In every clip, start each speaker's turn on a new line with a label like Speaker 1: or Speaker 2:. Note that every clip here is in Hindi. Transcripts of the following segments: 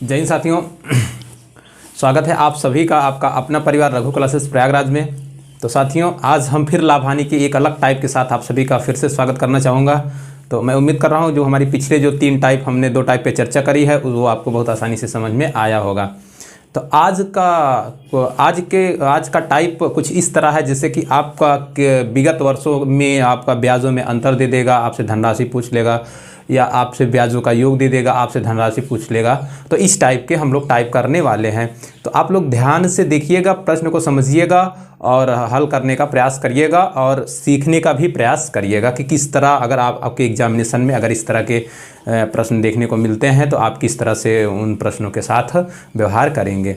Speaker 1: जय हिंद साथियों, स्वागत है आप सभी का आपका अपना परिवार रघु क्लासेस प्रयागराज में। तो साथियों, आज हम फिर लाभ हानि की एक अलग टाइप के साथ आप सभी का फिर से स्वागत करना चाहूँगा। तो मैं उम्मीद कर रहा हूँ जो हमारी पिछले जो 3 टाइप हमने 2 टाइप पे चर्चा करी है वो आपको बहुत आसानी से समझ में आया होगा। तो आज का टाइप कुछ इस तरह है जैसे कि आपका विगत वर्षों में आपका ब्याजों में अंतर दे देगा, आपसे धनराशि पूछ लेगा या आपसे ब्याजों का योग दे देगा, आपसे धनराशि पूछ लेगा। तो इस टाइप के हम लोग टाइप करने वाले हैं। तो आप लोग ध्यान से देखिएगा, प्रश्न को समझिएगा और हल करने का प्रयास करिएगा और सीखने का भी प्रयास करिएगा कि किस तरह अगर आपके एग्जामिनेशन में अगर इस तरह के प्रश्न देखने को मिलते हैं तो आप किस तरह से उन प्रश्नों के साथ व्यवहार करेंगे।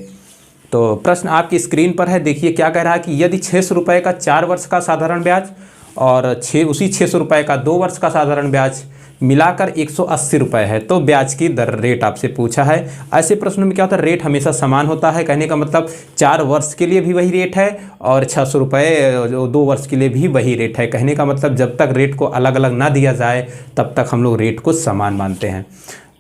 Speaker 1: तो प्रश्न आपकी स्क्रीन पर है, देखिए क्या कह रहा है कि यदि 600 रुपये का 4 वर्ष का साधारण ब्याज और उसी 600 रुपये का 2 वर्ष का साधारण ब्याज मिलाकर 180 रुपये है तो ब्याज की दर रेट आपसे पूछा है। ऐसे प्रश्नों में क्या होता है, रेट हमेशा समान होता है। कहने का मतलब 4 वर्ष के लिए भी वही रेट है और 600 रुपये जो 2 वर्ष के लिए भी वही रेट है। कहने का मतलब जब तक रेट को अलग अलग ना दिया जाए तब तक हम लोग रेट को समान मानते हैं।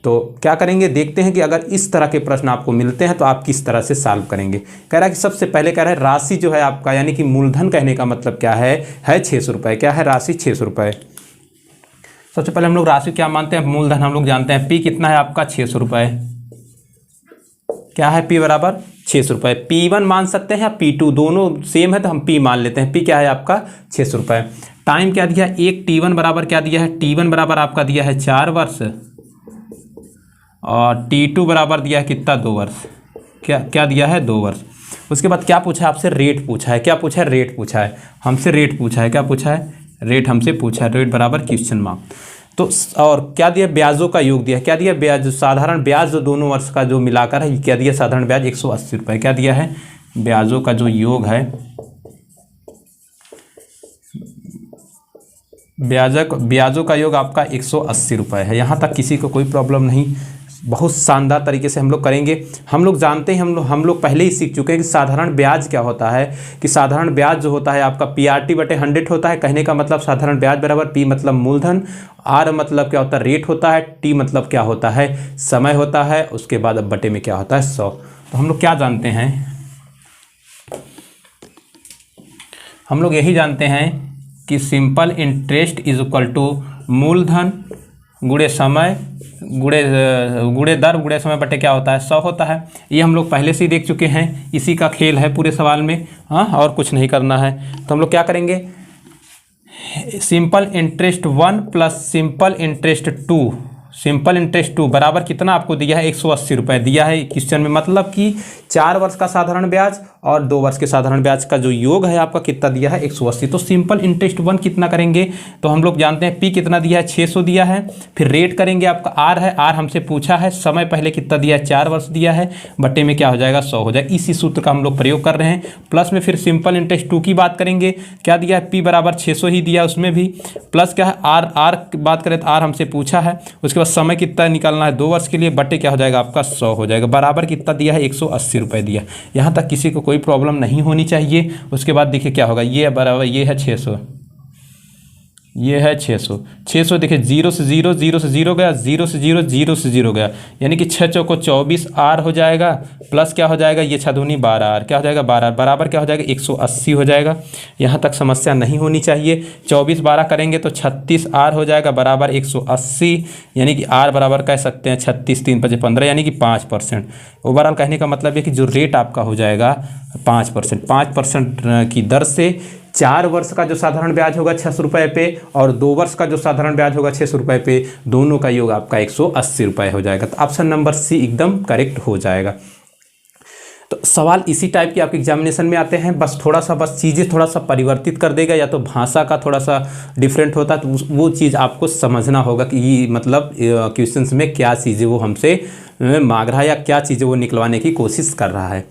Speaker 1: तो क्या करेंगे, देखते हैं कि अगर इस तरह के प्रश्न आपको मिलते हैं तो आप किस तरह से सॉल्व करेंगे। कह रहा है कि सबसे पहले कह रहा है राशि जो है आपका यानी कि मूलधन, कहने का मतलब क्या है 600 रुपये। क्या है, राशि 600 रुपये। सबसे पहले हम लोग राशि क्या मानते हैं, मूलधन हम लोग जानते हैं। पी कितना है आपका 600 रुपये। क्या है, पी बराबर 600 रुपये। P1 मान सकते हैं या P2, दोनों सेम है तो हम P मान लेते हैं। P क्या है आपका 600 रुपये। टाइम क्या दिया है, एक T1 बराबर क्या दिया है, T1 बराबर आपका दिया है 4 वर्ष और T2 बराबर दिया है कितना 2 वर्ष। क्या दिया है 2 वर्ष। उसके बाद क्या पूछा है आपसे, रेट पूछा है। क्या पूछा है, रेट पूछा है हमसे, रेट पूछा है। क्या पूछा है, रेट हमसे पूछा है। रेट बराबर क्वेश्चन मार्क। तो और क्या दिया, ब्याजों का योग दिया। क्या दिया, ब्याज साधारण ब्याज जो दोनों वर्ष का जो मिलाकर है क्या दिया, साधारण ब्याज 180 रुपये। क्या दिया है, ब्याजों का जो योग है, ब्याजों का योग आपका 180 रुपये है। यहाँ तक किसी को कोई प्रॉब्लम नहीं, बहुत शानदार तरीके से हम लोग करेंगे। हम लोग जानते हैं, हम लोग पहले ही सीख चुके हैं कि साधारण ब्याज क्या होता है। कि साधारण ब्याज जो होता है आपका PRT/100 होता है। कहने का मतलब साधारण ब्याज बराबर P मतलब मूलधन, R मतलब क्या होता है, रेट होता है, T मतलब क्या होता है, समय होता है, उसके बाद अब बटे में क्या होता है 100। तो हम लोग क्या जानते हैं, हम लोग यही जानते हैं कि simple interest is equal to मूलधन गुणे समय गुणे दर गुणे समय बटे क्या होता है 100 होता है। ये हम लोग पहले से ही देख चुके हैं, इसी का खेल है पूरे सवाल में। हाँ, और कुछ नहीं करना है। तो हम लोग क्या करेंगे, simple interest 1 plus simple interest 2, simple interest 2 बराबर कितना आपको दिया है 180 रुपये दिया है क्वेश्चन में। मतलब कि 4 वर्ष का साधारण ब्याज और 2 वर्ष के साधारण ब्याज का जो योग है आपका कितना दिया है 180। तो सिंपल इंटरेस्ट 1 कितना करेंगे, तो हम लोग जानते हैं P कितना दिया है 600 दिया है। फिर रेट करेंगे आपका R है, R हमसे पूछा है। समय पहले कितना दिया है 4 वर्ष दिया है, बटे में क्या हो जाएगा 100 हो जाएगा। इसी सूत्र का हम लोग प्रयोग कर रहे हैं। प्लस में फिर सिंपल इंटरेस्ट 2 की बात करेंगे। क्या दिया है, P बराबर 600 ही दिया, उसमें भी प्लस क्या है R की बात करें तो R हमसे पूछा है। उसके बाद समय कितना निकालना है 2 वर्ष के लिए, बटे क्या हो जाएगा आपका 100 हो जाएगा। बराबर कितना दिया है 180 रुपये दिया। यहाँ तक किसी को कोई प्रॉब्लम नहीं होनी चाहिए। उसके बाद देखिए क्या होगा, ये बराबर ये है 600, ये है 600 देखिए 0 से 0 0 से 0 गया, 0 से 0 0 से 0 गया, यानी कि 6 चौको 24 R हो जाएगा। प्लस क्या हो जाएगा, ये 6 दूनी 12 R, क्या हो जाएगा 12 बराबर क्या हो जाएगा 180 हो जाएगा। यहाँ तक समस्या नहीं होनी चाहिए। 24 12 करेंगे तो 36 R हो जाएगा बराबर 180, यानी कि R बराबर कह सकते हैं 36 3 5 15 यानी कि 5%। ओवरऑल कहने का मतलब है कि जो रेट आपका हो जाएगा 5% की दर से 4 वर्ष का जो साधारण ब्याज होगा 600 रुपये पे और 2 वर्ष का जो साधारण ब्याज होगा 600 रुपये पे, दोनों का योग आपका 180 रुपये हो जाएगा। तो ऑप्शन नंबर C एकदम करेक्ट हो जाएगा। तो सवाल इसी टाइप के आपके एग्जामिनेशन में आते हैं, बस चीज़ें थोड़ा सा परिवर्तित कर देगा, या तो भाषा का थोड़ा सा डिफरेंट होता है तो वो चीज़ आपको समझना होगा कि ये मतलब क्वेश्चंस में क्या चीज़ें वो हमसे मांग रहा है या क्या चीज़ें वो निकलवाने की कोशिश कर रहा है।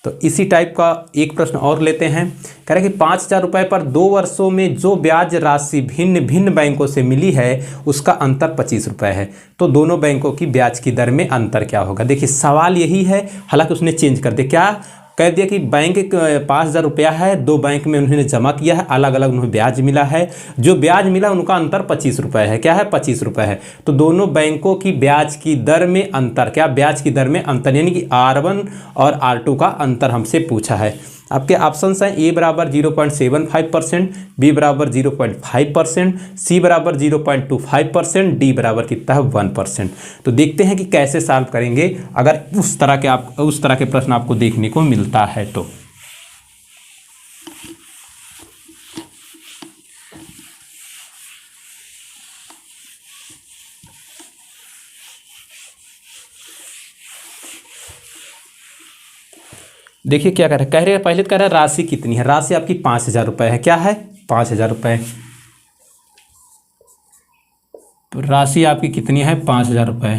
Speaker 1: तो इसी टाइप का एक प्रश्न और लेते हैं। कह रहे हैं कि 5000 रुपये पर 2 वर्षों में जो ब्याज राशि भिन्न भिन्न बैंकों से मिली है उसका अंतर 25 रुपये है। तो दोनों बैंकों की ब्याज की दर में अंतर क्या होगा। देखिए सवाल यही है, हालांकि उसने चेंज कर दिया। क्या कह दिया कि बैंक 5,000 रुपया है, दो बैंक में उन्होंने जमा किया है, अलग अलग उन्हें ब्याज मिला है। जो ब्याज मिला उनका अंतर 25 रुपये है। क्या है? 25 रुपये है। तो दोनों बैंकों की ब्याज की दर में अंतर, क्या ब्याज की दर में अंतर, यानी कि R1 और R2 का अंतर हमसे पूछा है। आपके ऑप्शंस हैं ए बराबर 0.75%, बी बराबर 0.5%, सी बराबर 0.25%, डी बराबर कितना है 1%। तो देखते हैं कि कैसे सॉल्व करेंगे अगर उस तरह के प्रश्न आपको देखने को मिलता है तो। देखिए क्या कह रहे हैं, पहले तो कह रहे हैं राशि कितनी है। राशि आपकी 5,000 रुपये है। क्या है? 5,000 रुपये। राशि आपकी कितनी है? 5,000 रुपये।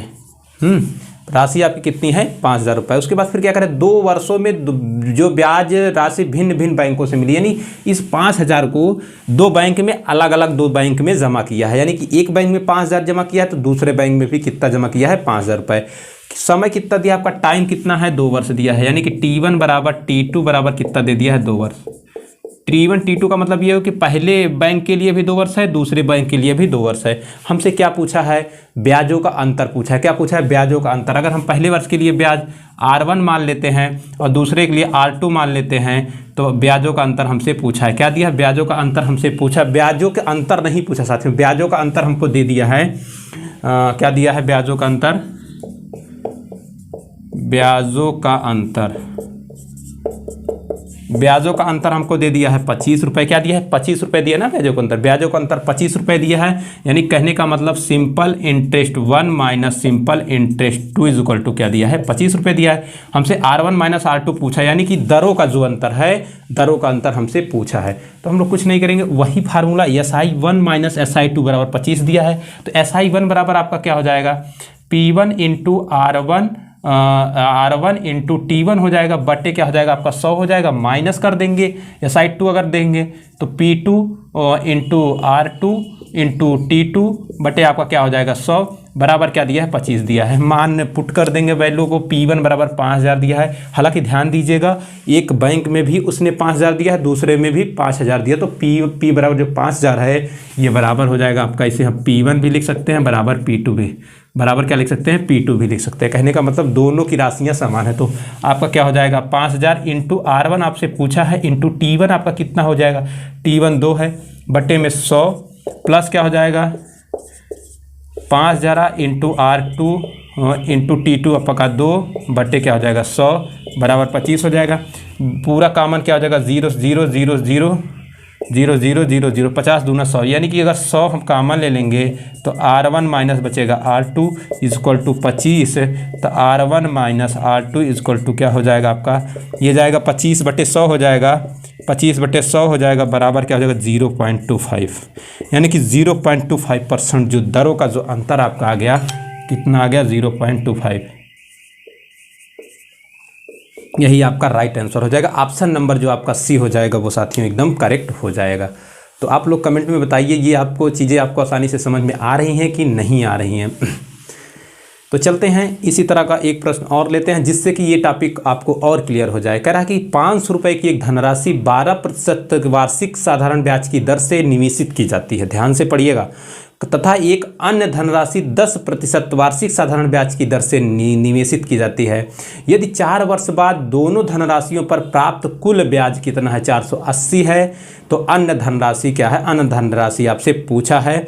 Speaker 1: राशि आपकी कितनी है? 5,000 रुपये। उसके बाद फिर क्या करें, 2 वर्षों में जो ब्याज राशि भिन्न भिन्न बैंकों से मिली, यानी इस 5,000 को दो बैंक में अलग अलग दो बैंक में जमा किया है। यानी कि एक बैंक में 5,000 जमा किया है तो दूसरे बैंक में भी कितना जमा किया है? 5,000 रुपये। समय कितना दिया आपका? टाइम कितना है? 2 वर्ष दिया है। यानी कि T1 बराबर T2 बराबर कितना दे दिया है? 2 वर्ष। T1 T2 का मतलब ये हो कि पहले बैंक के लिए भी 2 वर्ष है, दूसरे बैंक के लिए भी 2 वर्ष है। हमसे क्या पूछा है? ब्याजों का अंतर पूछा है। क्या पूछा है? ब्याजों का अंतर। अगर हम पहले वर्ष के लिए ब्याज R1 मान लेते हैं और दूसरे के लिए R2 मान लेते हैं तो ब्याजों का अंतर हमसे पूछा है। क्या दिया? ब्याजों का अंतर हमसे पूछा। ब्याजों के अंतर नहीं पूछा साथियों, ब्याजों का अंतर हमको दे दिया है। क्या दिया है? ब्याजों का अंतर। ब्याजों का अंतर, ब्याजों का अंतर हमको दे दिया है 25 रुपये। क्या दिया है? 25 रुपये दिया ना ब्याजों का अंतर। ब्याजों का अंतर 25 रुपये दिया है। यानी कहने का मतलब simple interest 1 minus simple interest 2 is equal to क्या दिया है? 25 रुपये दिया है। हमसे R1 माइनस R2 पूछा, यानी कि दरों का जो अंतर है, दरों का अंतर हमसे पूछा है। तो हम लोग कुछ नहीं करेंगे, वही फार्मूला SI1 माइनस SI2 बराबर 25 दिया है। तो SI1 बराबर आपका क्या हो जाएगा? P1 into R1 into T1 हो जाएगा, बटे क्या हो जाएगा आपका? 100 हो जाएगा। माइनस कर देंगे SI2 अगर देंगे तो P2 into R2 into T2 बटे आपका क्या हो जाएगा? 100 बराबर क्या दिया है? 25 दिया है। मान पुट कर देंगे वैल्यू को। P1 बराबर 5,000 दिया है। हालांकि ध्यान दीजिएगा, एक बैंक में भी उसने 5,000 दिया है, दूसरे में भी 5,000 दिया। तो P बराबर जो 5,000 है ये बराबर हो जाएगा आपका, इसे हम P1 भी लिख सकते हैं बराबर P2 भी, बराबर क्या लिख सकते हैं? P2 भी लिख सकते हैं। कहने का मतलब दोनों की राशियां समान है। तो आपका क्या हो जाएगा? 5,000 इंटू R1 आपसे पूछा है, इंटू T1 आपका कितना हो जाएगा? T1 2 है, बटे में 100 प्लस क्या हो जाएगा? 5,000 इंटू R2 इंटू T2 आपका 2 बटे क्या हो जाएगा? 100 बराबर 25 हो जाएगा। पूरा कॉमन क्या हो जाएगा? 0 0 0 0 0 0 0 0 50 दूना 100, यानी कि अगर 100 हम कॉमन ले लेंगे तो R1 माइनस बचेगा R2 इजक्वल टू 25। तो R1 minus R2 equal to क्या हो जाएगा आपका? ये जाएगा 25 बटे 100 हो जाएगा, 25 बटे 100 हो जाएगा बराबर क्या हो जाएगा? 0.25। यानी कि 0.25% जो दरों का जो अंतर आपका आ गया, कितना आ गया? 0.25। यही आपका राइट आंसर हो जाएगा। ऑप्शन नंबर जो आपका सी हो जाएगा वो साथियों एकदम करेक्ट हो जाएगा। तो आप लोग कमेंट में बताइए ये आपको चीज़ें आपको आसानी से समझ में आ रही हैं कि नहीं आ रही हैं। तो चलते हैं इसी तरह का एक प्रश्न और लेते हैं जिससे कि ये टॉपिक आपको और क्लियर हो जाए। कह रहा है कि 500 रुपये की एक धनराशि 12% वार्षिक साधारण ब्याज की दर से निवेशित की जाती है। ध्यान से पढ़िएगा। तथा एक अन्य धनराशि 10% वार्षिक साधारण ब्याज की दर से निवेशित की जाती है। यदि 4 वर्ष बाद दोनों धनराशियों पर प्राप्त कुल ब्याज कितना है? 480 है। तो अन्य धनराशि क्या है? अन्य धनराशि आपसे पूछा है।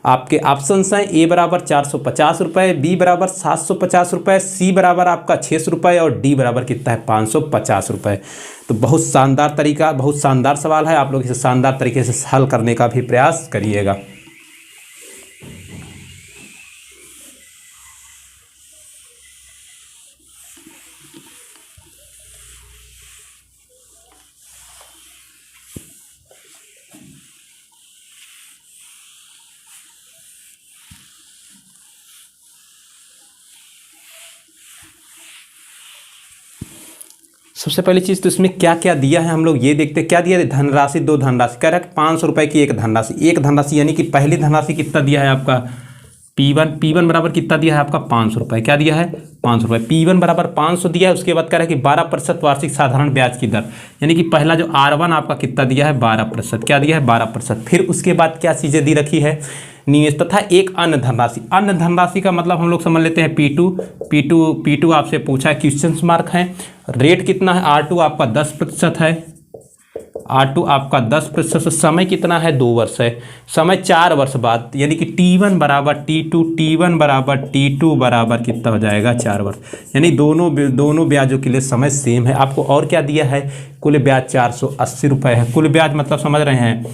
Speaker 1: आपके ऑप्शंस हैं ए बराबर 450 रुपये, बी बराबर 750 रुपये, सी बराबर आपका 600 रुपये और डी बराबर कितना है? 550 रुपये। तो बहुत शानदार तरीका, बहुत शानदार सवाल है। आप लोग इसे शानदार तरीके से हल करने का भी प्रयास करिएगा। सबसे पहली चीज़ तो इसमें क्या क्या दिया है हम लोग ये देखते हैं। क्या दिया है? धनराशि, 2 धनराशि। कह रहा है 500 रुपये की एक धनराशि। एक धनराशि यानी कि पहली धनराशि कितना दिया है आपका? P1 बराबर कितना दिया है आपका 500 रुपये, क्या दिया है 500 रुपये। P1 बराबर 500 दिया है, उसके बाद कह रहा है कि 12% वार्षिक साधारण ब्याज की दर, यानी कि पहला जो R1 आपका कितना दिया है 12%, क्या दिया है 12%। फिर उसके बाद क्या चीज़ें दी रखी है, निवेश तथा एक अन्य धनराशि। अन्य धनराशि का मतलब हम लोग समझ लेते हैं P2 आपसे पूछा है, क्वेश्चन मार्क है। रेट कितना है, R2 आपका 10% है, R2 आपका 10%। समय कितना है 2 वर्ष है, समय 4 वर्ष बाद, यानी कि T1 बराबर T2 बराबर कितना हो जाएगा 4 वर्ष, यानी दोनों ब्याजों के लिए समय सेम है। आपको और क्या दिया है, कुल ब्याज 480 रुपये है। कुल ब्याज मतलब समझ रहे हैं,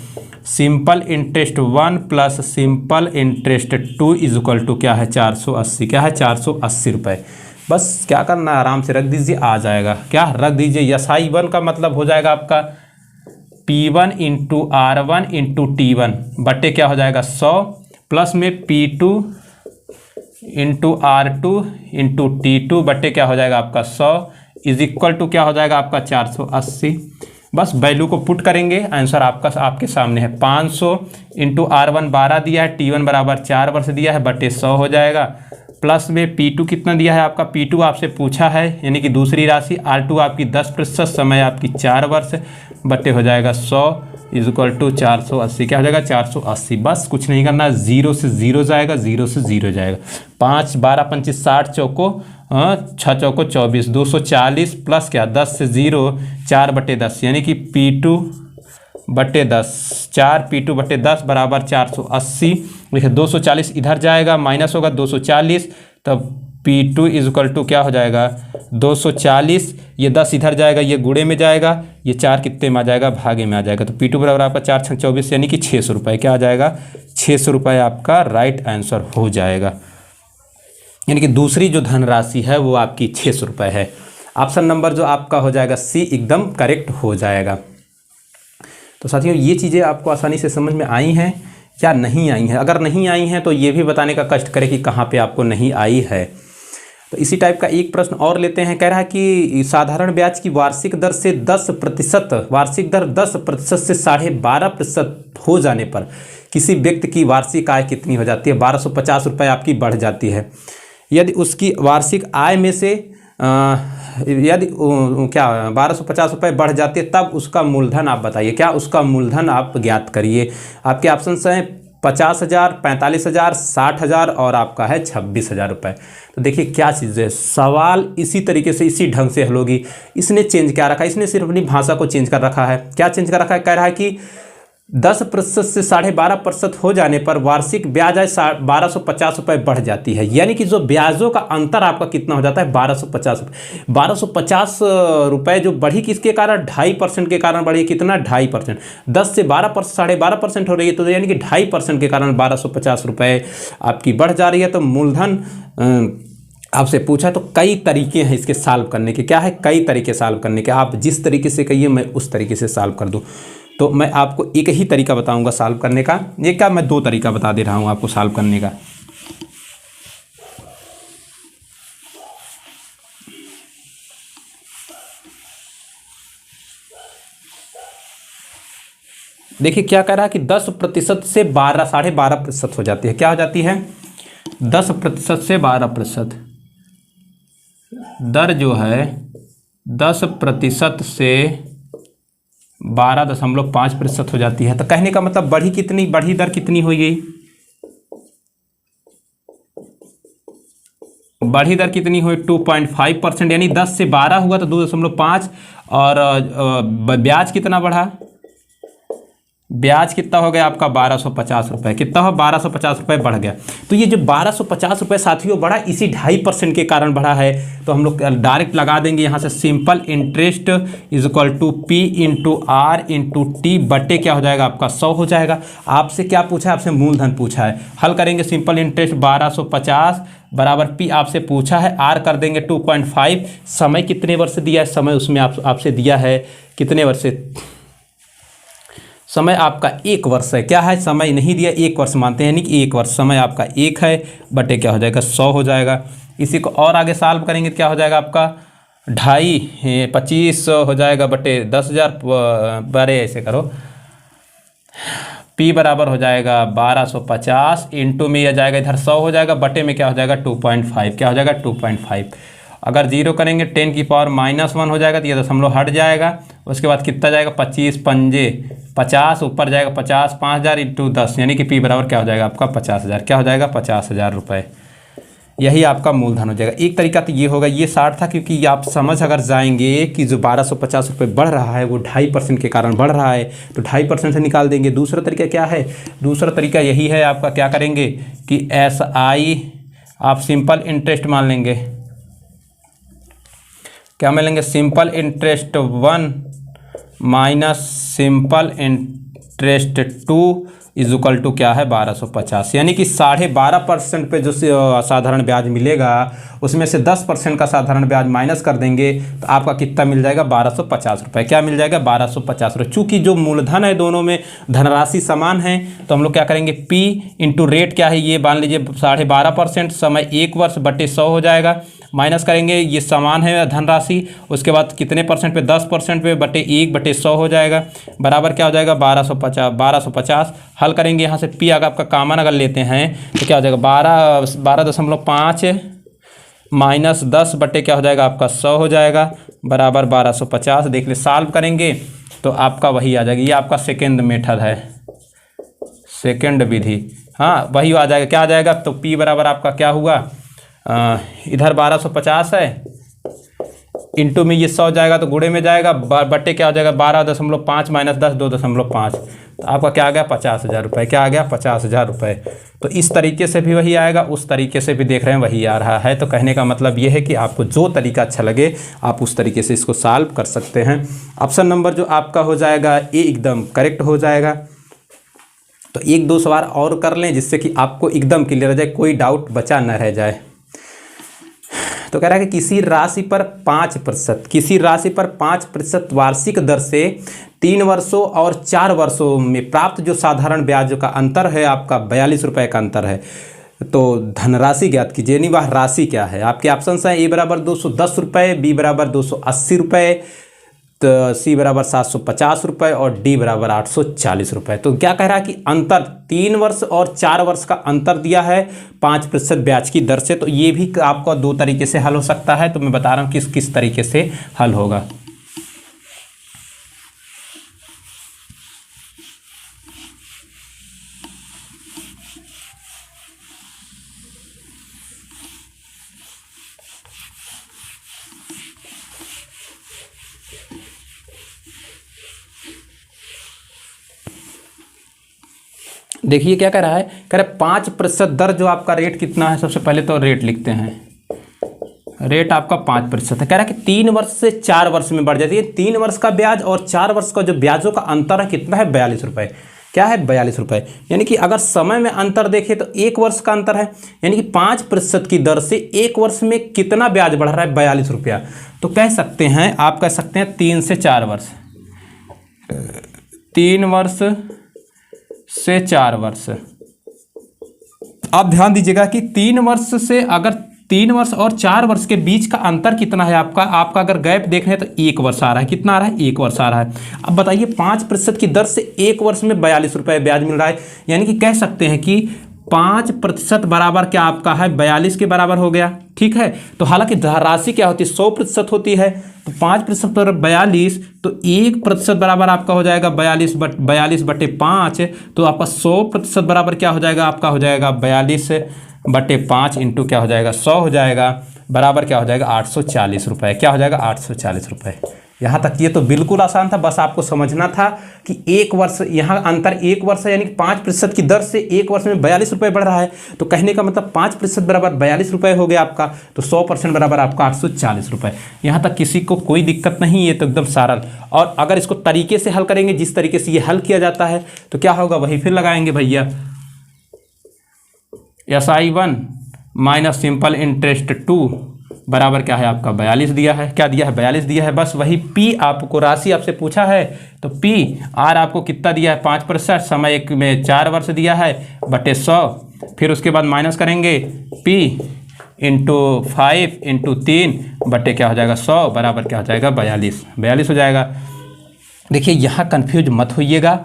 Speaker 1: simple interest 1 plus simple interest 2 is equal to क्या है 480, क्या है 480 रुपये। बस क्या करना है, आराम से रख दीजिए, आ जाएगा। क्या रख दीजिए, SI1 का मतलब हो जाएगा आपका P1 into R1 into T1 बटे क्या हो जाएगा 100, प्लस में P2 into R2 into T2 बटे क्या हो जाएगा आपका 100 इज इक्वल टू क्या हो जाएगा आपका 480। बस वैल्यू को पुट करेंगे, आंसर आपका आपके सामने है। 500 इंटू R1 12 दिया है, T1 बराबर 4 वर्ष दिया है, बटे 100 हो जाएगा। प्लस में P2 कितना दिया है आपका, P2 आपसे पूछा है, यानी कि दूसरी राशि। R2 आपकी 10%, समय आपकी 4 वर्ष, बटे हो जाएगा 100 इज इक्वल टू 480, क्या हो जाएगा 480। बस कुछ नहीं करना, 0 से 0 जाएगा, 0 से 0 जाएगा। 5 12 25 60 चौको 6 चौको 24, 240 प्लस क्या 10 से 0 4 बटे 10, यानी कि P2 बटे 10, 4 P2 बटे 10 बराबर 480। देखिए 240 इधर जाएगा, माइनस होगा 240, तब P2 इज इक्वल टू क्या हो जाएगा 240, ये 10 इधर जाएगा, ये गुणे में जाएगा, ये 4 कितने में आ जाएगा भागे में आ जाएगा। तो P2 बराबर आपका 4 6 24, यानी कि 600 रुपये, क्या आ जाएगा 600 रुपये आपका राइट आंसर हो जाएगा। यानी कि दूसरी जो धनराशि है वो आपकी 600 रुपये है। ऑप्शन नंबर जो आपका हो जाएगा C एकदम करेक्ट हो जाएगा। तो साथियों ये चीज़ें आपको आसानी से समझ में आई हैं या नहीं आई हैं? अगर नहीं आई हैं तो ये भी बताने का कष्ट करें कि कहाँ पे आपको नहीं आई है। तो इसी टाइप का एक प्रश्न और लेते हैं। कह रहा है कि साधारण ब्याज की वार्षिक दर से 10%, वार्षिक दर 10% से 12.5% हो जाने पर किसी व्यक्ति की वार्षिक आय कितनी हो जाती है? 1250 रुपये आपकी बढ़ जाती है। यदि उसकी वार्षिक आय में से यदि क्या 1250 रुपये बढ़ जाती है, तब उसका मूलधन आप बताइए। क्या उसका मूलधन आप ज्ञात करिए। आपके ऑप्शन हैं 50,000, 45,000, 60,000 और आपका है 26,000 रुपये। तो देखिए क्या चीज़ है, सवाल इसी तरीके से इसी ढंग से हल होगी। इसने चेंज क्या रखा है, इसने सिर्फ अपनी भाषा को चेंज कर रखा है। क्या चेंज कर रखा है, कह रहा है कि 10% से 12.5% हो जाने पर वार्षिक ब्याज आय 1250 रुपये बढ़ जाती है। यानी कि जो ब्याजों का अंतर आपका कितना हो जाता है 1250 रुपये। 1250 रुपये जो बढ़ी किसके कारण, 2.5% के कारण बढ़ी। कितना 2.5%, 10 से 12% 12.5% हो रही है, तो यानी कि 2.5% के कारण 1250 रुपये आपकी बढ़ जा रही है। तो मूलधन आपसे पूछा, तो कई तरीके हैं इसके सॉल्व करने के। क्या है, कई तरीके सॉल्व करने के। आप जिस तरीके से कहिए मैं उस तरीके से सॉल्व कर दूं। तो मैं आपको एक ही तरीका बताऊंगा सॉल्व करने का। ये क्या, मैं 2 तरीका बता दे रहा हूं आपको सॉल्व करने का। देखिए क्या कह रहा है कि 10% से 12.5% हो जाती है। क्या हो जाती है, 10% से 12%। दर जो है 10% से 12.5% हो जाती है। तो कहने का मतलब बढ़ी कितनी, बढ़ी दर कितनी हुई, बढ़ी दर कितनी हुई 2.5%, यानी 10 से 12 हुआ तो 2.5। और ब्याज कितना बढ़ा, ब्याज कितना हो गया आपका 1250 रुपये। कितना हो 1250 रुपये बढ़ गया। तो ये जो 1250 रुपये साथियों बढ़ा, इसी 2.5% के कारण बढ़ा है। तो हम लोग डायरेक्ट लगा देंगे यहाँ से, simple interest is equal to P into R into T बटे क्या हो जाएगा आपका 100 हो जाएगा। आपसे क्या पूछा है, आपसे मूलधन पूछा है। हल करेंगे, सिंपल इंटरेस्ट 1250 बराबर P आपसे पूछा है, R कर देंगे 2.5। समय कितने वर्ष दिया है, समय उसमें आपसे दिया है कितने वर्ष से, समय आपका 1 वर्ष है। क्या है, समय नहीं दिया, 1 वर्ष मानते हैं, यानी कि 1 वर्ष। समय आपका 1 है, बटे क्या हो जाएगा 100 हो जाएगा। इसी को और आगे सॉल्व करेंगे, क्या हो जाएगा आपका 2.5 25 हो जाएगा, बटे 10,000 बारे ऐसे करो P बराबर हो जाएगा 1250 इंटू में यह जाएगा इधर 100 हो जाएगा, बटे में क्या हो जाएगा 2.5, क्या हो जाएगा 2.5। अगर जीरो करेंगे 10 की पावर -1 हो जाएगा तो ये दशमलव हट जाएगा। उसके बाद कितना जाएगा 25 पंजे 50, ऊपर जाएगा 50, 5000 इंटू 10 यानी कि P बराबर क्या हो जाएगा आपका 50,000, क्या हो जाएगा 50,000 रुपये। यही आपका मूलधन हो जाएगा। एक तरीका तो ये होगा, ये 60 था, क्योंकि आप समझ अगर जाएंगे कि जो 1250 रुपये बढ़ रहा है वो 2.5% के कारण बढ़ रहा है, तो 2.5% से निकाल देंगे। दूसरा तरीका क्या है, दूसरा तरीका यही है आपका, क्या करेंगे कि SI आप सिंपल इंटरेस्ट मान लेंगे। क्या मान लेंगे, simple interest 1 minus simple interest 2 is equal to क्या है 1250, यानी कि 12.5% पे जो साधारण ब्याज मिलेगा उसमें से 10% का साधारण ब्याज माइनस कर देंगे तो आपका कितना मिल जाएगा 1250 रुपये। क्या मिल जाएगा 1250 रुपये। चूँकि जो मूलधन है दोनों में धनराशि समान है तो हम लोग क्या करेंगे P इंटू रेट क्या है ये मान लीजिए 12.5%, समय 1 वर्ष बटे 100 हो जाएगा, माइनस करेंगे ये समान है धनराशि, उसके बाद कितने परसेंट पे 10% पे बटे 1/100 हो जाएगा, बराबर क्या हो जाएगा 1250। हल करेंगे यहाँ से P अगर आपका कॉमन अगर लेते हैं तो क्या हो जाएगा 12.5 माइनस 10 बटे क्या हो जाएगा आपका 100 हो जाएगा, बराबर 1250। देख ले सॉल्व करेंगे तो आपका वही आ जाएगा। ये आपका सेकेंड मेथड है, सेकेंड विधि, हाँ वही आ जाएगा। क्या आ जाएगा तो P बराबर आपका क्या हुआ, इधर 1250 है, इंटू में ये 100 जाएगा तो गुणे में जाएगा, बट्टे क्या हो जाएगा 12.5 माइनस 10 2.5, तो आपका क्या आ गया 50,000 रुपये। क्या आ गया 50,000 रुपये। तो इस तरीके से भी वही आएगा, उस तरीके से भी देख रहे हैं वही आ रहा है। तो कहने का मतलब ये है कि आपको जो तरीका अच्छा लगे आप उस तरीके से इसको सॉल्व कर सकते हैं। ऑप्शन नंबर जो आपका हो जाएगा ए एकदम करेक्ट हो जाएगा। तो 1-2 सवाल और कर लें जिससे कि आपको एकदम क्लियर हो जाए, कोई डाउट बचा न रह जाए। तो कह रहा है कि किसी राशि पर 5% वार्षिक दर से 3 वर्षों और 4 वर्षों में प्राप्त जो साधारण ब्याज का अंतर है आपका 42 रुपये का अंतर है। तो धनराशि ज्ञात कीजिए, यानी वह राशि क्या है। आपके ऑप्शन हैं ए बराबर 210 रुपये, बी बराबर 280 रुपये, तो सी बराबर 750 रुपये और डी बराबर 840 रुपये। तो क्या कह रहा है कि अंतर 3 वर्ष और 4 वर्ष का अंतर दिया है 5% ब्याज की दर से। तो ये भी आपको 2 तरीके से हल हो सकता है। तो मैं बता रहा हूँ किस किस तरीके से हल होगा। देखिए क्या कह रहा है, कह रहा है 5% दर जो आपका रेट कितना है, सबसे पहले तो रेट लिखते हैं। रेट आपका 5% है। कह रहा है कि 3 वर्ष से 4 वर्ष में बढ़ जाती है। 3 वर्ष का ब्याज और 4 वर्ष का जो ब्याजों का अंतर है कितना है 42 रुपये। क्या है 42 रुपये। यानी कि अगर समय में अंतर देखें तो 1 वर्ष का अंतर है, यानी कि 5% की दर से 1 वर्ष में कितना ब्याज बढ़ रहा है 42 रुपया। तो कह सकते हैं, आप कह सकते हैं 3 से 4 वर्ष, 3 वर्ष से 4 वर्ष। आप ध्यान दीजिएगा कि 3 वर्ष से अगर 3 वर्ष और 4 वर्ष के बीच का अंतर कितना है आपका अगर गैप देख रहे हैं तो 1 वर्ष आ रहा है। कितना आ रहा है 1 वर्ष आ रहा है। अब बताइए 5% की दर से 1 वर्ष में 42 रुपये ब्याज मिल रहा है, यानी कि कह सकते हैं कि 5% बराबर क्या आपका है 42 के बराबर हो गया। ठीक है, तो हालांकि राशि क्या होती है 100% होती है, तो 5% पर 42, तो 1% बराबर आपका हो जाएगा 42 बटे 5, तो आपका 100% बराबर क्या हो जाएगा आपका हो जाएगा 42 बटे 5 इंटू क्या हो जाएगा 100 हो जाएगा, बराबर क्या हो जाएगा 840 रुपये। क्या हो जाएगा 840 रुपये। यहाँ तक ये तो बिल्कुल आसान था, बस आपको समझना था कि 1 वर्ष, यहाँ अंतर 1 वर्ष है, यानी कि 5% की दर से 1 वर्ष में 42 रुपये बढ़ रहा है। तो कहने का मतलब 5% बराबर 42 रुपये हो गया आपका, तो 100% बराबर आपका 840 रुपये। यहाँ तक किसी को कोई दिक्कत नहीं है, तो एकदम सरल। और अगर इसको तरीके से हल करेंगे, जिस तरीके से ये हल किया जाता है, तो क्या होगा वही फिर लगाएंगे भैया। SI1 माइनस सिंपल इंटरेस्ट 2 बराबर क्या है आपका 42 दिया है। क्या दिया है 42 दिया है। बस वही P आपको राशि आपसे पूछा है, तो P R आपको कितना दिया है 5%, समय 1 में 4 वर्ष दिया है, बटे 100। फिर उसके बाद माइनस करेंगे P इंटू 5 इंटू 3 बटे क्या हो जाएगा 100, बराबर क्या हो जाएगा 42 हो जाएगा। देखिए यहाँ कन्फ्यूज मत होइएगा,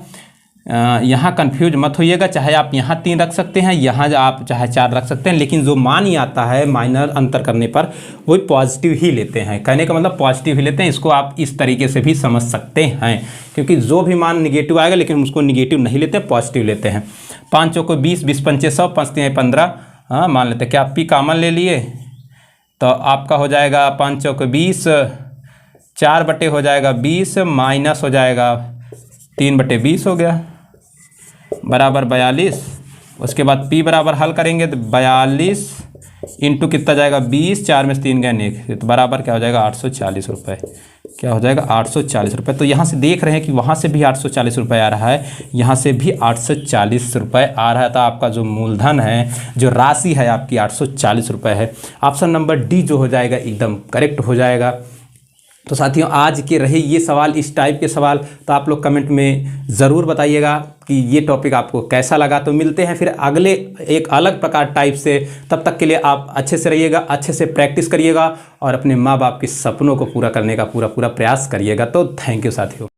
Speaker 1: यहाँ कंफ्यूज मत होइएगा, चाहे आप यहाँ 3 रख सकते हैं, यहाँ आप चाहे 4 रख सकते हैं, लेकिन जो मान ही आता है माइनर अंतर करने पर वही पॉजिटिव ही लेते हैं। कहने का मतलब पॉजिटिव ही लेते हैं। इसको आप इस तरीके से भी समझ सकते हैं, क्योंकि जो भी मान निगेटिव आएगा लेकिन उसको निगेटिव नहीं लेते, पॉजिटिव लेते हैं। 5 चौको 20, 20 पंचे 100, 5 तिहाई 15। हाँ, मान लेते हैं क्या पी कॉमन ले लिए तो आपका हो जाएगा 5 चौको 20, 4 बटे हो जाएगा 20, माइनस हो जाएगा 3 बटे 20 हो गया, बराबर 42। उसके बाद p बराबर हल करेंगे तो 42 इंटू कितना जाएगा 20, 4 में से 3 गए 1, तो बराबर क्या हो जाएगा 840 रुपये। क्या हो जाएगा 840 रुपये। तो यहाँ से देख रहे हैं कि वहाँ से भी 840 रुपये आ रहा है, यहाँ से भी 840 रुपये आ रहा था। आपका जो मूलधन है, जो राशि है आपकी 840 रुपये है। ऑप्शन नंबर डी जो हो जाएगा एकदम करेक्ट हो जाएगा। तो साथियों, आज के रहे ये सवाल, इस टाइप के सवाल, तो आप लोग कमेंट में ज़रूर बताइएगा कि ये टॉपिक आपको कैसा लगा। तो मिलते हैं फिर अगले एक अलग प्रकार टाइप से। तब तक के लिए आप अच्छे से रहिएगा, अच्छे से प्रैक्टिस करिएगा और अपने माँ बाप के सपनों को पूरा करने का पूरा प्रयास करिएगा। तो थैंक यू साथियों।